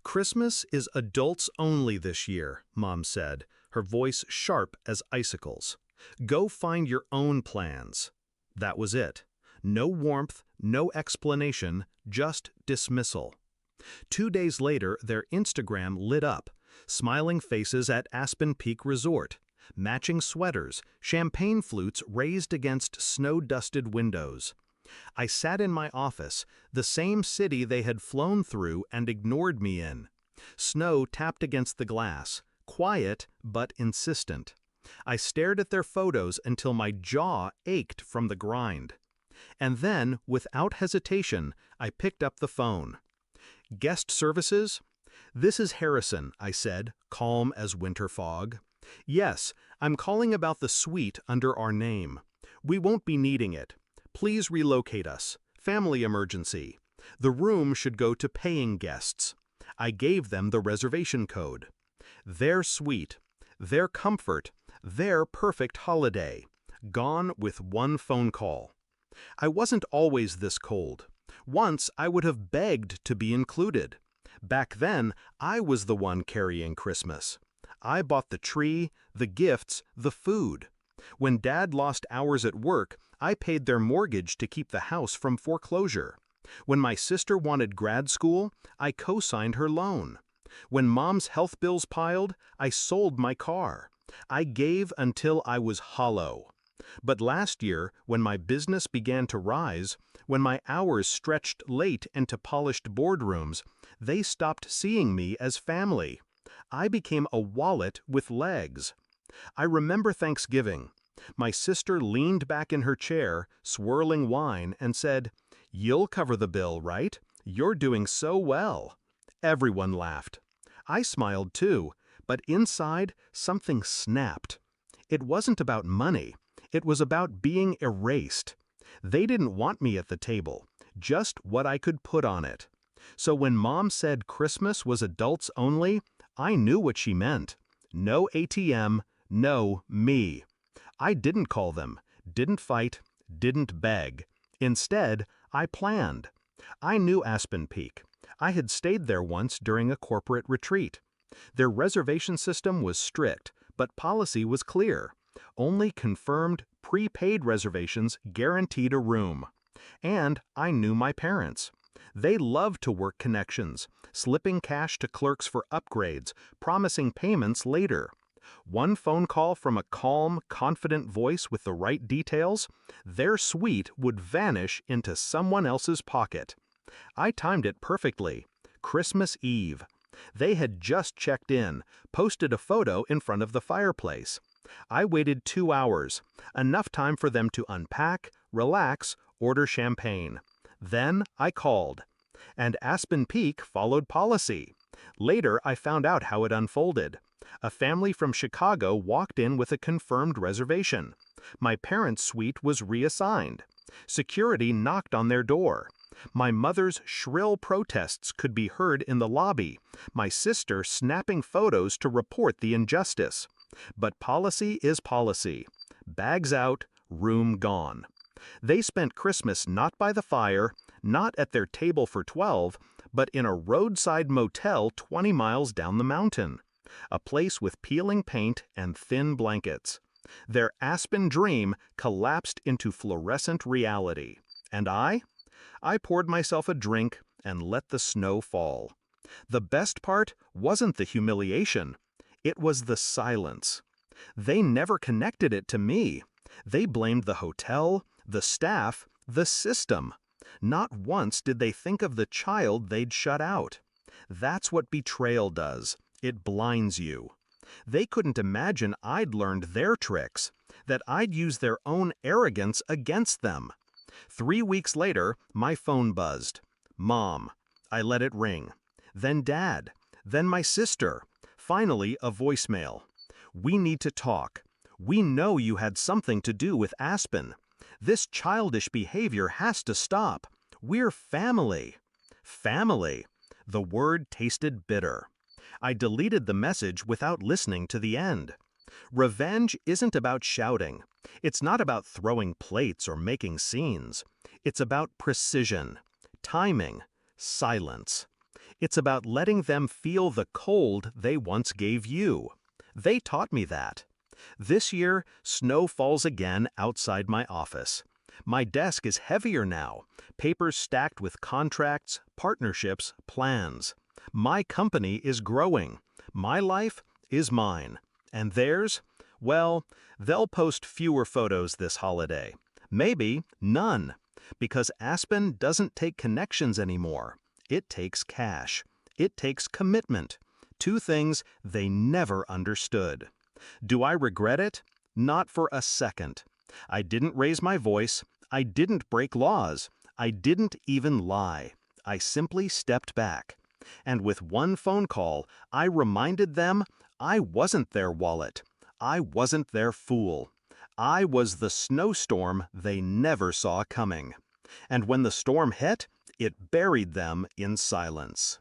Christmas is adults only this year, Mom said, her voice sharp as icicles. Go find your own plans. That was it. No warmth, no explanation, just dismissal. 2 days later, their Instagram lit up. Smiling faces at Aspen Peak Resort. Matching sweaters, champagne flutes raised against snow-dusted windows. I sat in my office, the same city they had flown through and ignored me in. Snow tapped against the glass, quiet but insistent. I stared at their photos until my jaw ached from the grind. And then, without hesitation, I picked up the phone. "Guest services?" "This is Harrison," I said, calm as winter fog. "Yes, I'm calling about the suite under our name. We won't be needing it. Please relocate us. Family emergency. The room should go to paying guests." I gave them the reservation code. Their suite, their comfort, their perfect holiday, gone with one phone call. I wasn't always this cold. Once I would have begged to be included. Back then, I was the one carrying Christmas. I bought the tree, the gifts, the food. When Dad lost hours at work, I paid their mortgage to keep the house from foreclosure. When my sister wanted grad school, I co-signed her loan. When Mom's health bills piled, I sold my car. I gave until I was hollow. But last year, when my business began to rise, when my hours stretched late into polished boardrooms, they stopped seeing me as family. I became a wallet with legs. I remember Thanksgiving. My sister leaned back in her chair, swirling wine, and said, "You'll cover the bill, right? You're doing so well." Everyone laughed. I smiled too, but inside, something snapped. It wasn't about money. It was about being erased. They didn't want me at the table, just what I could put on it. So when Mom said Christmas was adults only, I knew what she meant. No ATM, no me. I didn't call them, didn't fight, didn't beg. Instead, I planned. I knew Aspen Peak. I had stayed there once during a corporate retreat. Their reservation system was strict, but policy was clear. Only confirmed, prepaid reservations guaranteed a room. And I knew my parents. They loved to work connections, slipping cash to clerks for upgrades, promising payments later. One phone call from a calm, confident voice with the right details, their suite would vanish into someone else's pocket. I timed it perfectly. Christmas Eve. They had just checked in, posted a photo in front of the fireplace. I waited 2 hours, enough time for them to unpack, relax, order champagne. Then I called. And Aspen Peak followed policy. Later, I found out how it unfolded. A family from Chicago walked in with a confirmed reservation. My parents' suite was reassigned. Security knocked on their door. My mother's shrill protests could be heard in the lobby, my sister snapping photos to report the injustice. But policy is policy. Bags out, room gone. They spent Christmas not by the fire, not at their table for 12, but in a roadside motel 20 miles down the mountain. A place with peeling paint and thin blankets. Their Aspen dream collapsed into fluorescent reality. And I poured myself a drink and let the snow fall. The best part wasn't the humiliation. It was the silence. They never connected it to me. They blamed the hotel, the staff, the system. Not once did they think of the child they'd shut out. That's what betrayal does. It blinds you. They couldn't imagine I'd learned their tricks, that I'd use their own arrogance against them. 3 weeks later, my phone buzzed. Mom. I let it ring. Then Dad. Then my sister. Finally, a voicemail. "We need to talk. We know you had something to do with Aspen. This childish behavior has to stop. We're family." Family. The word tasted bitter. I deleted the message without listening to the end. Revenge isn't about shouting. It's not about throwing plates or making scenes. It's about precision, timing, silence. It's about letting them feel the cold they once gave you. They taught me that. This year, snow falls again outside my office. My desk is heavier now, papers stacked with contracts, partnerships, plans. My company is growing. My life is mine. And theirs? Well, they'll post fewer photos this holiday. Maybe none. Because Aspen doesn't take connections anymore. It takes cash. It takes commitment. Two things they never understood. Do I regret it? Not for a second. I didn't raise my voice. I didn't break laws. I didn't even lie. I simply stepped back. And with one phone call, I reminded them I wasn't their wallet. I wasn't their fool. I was the snowstorm they never saw coming. And when the storm hit, it buried them in silence.